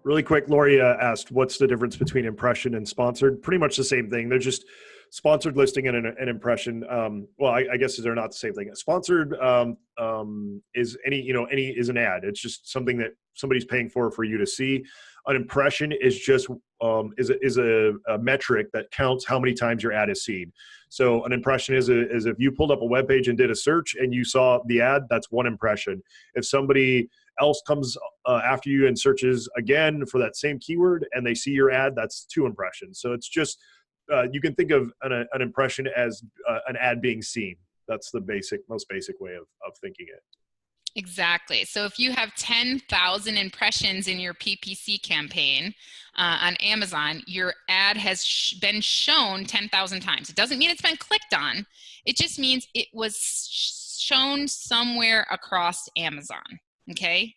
Really quick, Lori asked, what's the difference between impression and sponsored? Pretty much the same thing. They're just sponsored listing and an impression. Well, I guess they're not the same thing. Sponsored is is an ad. It's just something that somebody's paying for you to see. An impression is just is a metric that counts how many times your ad is seen. So an impression is if you pulled up a web page and did a search and you saw the ad, that's one impression. If somebody else comes after you and searches again for that same keyword and they see your ad, that's two impressions. So it's just you can think of an impression as an ad being seen. That's the most basic way of thinking it. Exactly. So if you have 10,000 impressions in your PPC campaign on Amazon, your ad has been shown 10,000 times. It doesn't mean it's been clicked on. It just means it was shown somewhere across Amazon. Okay.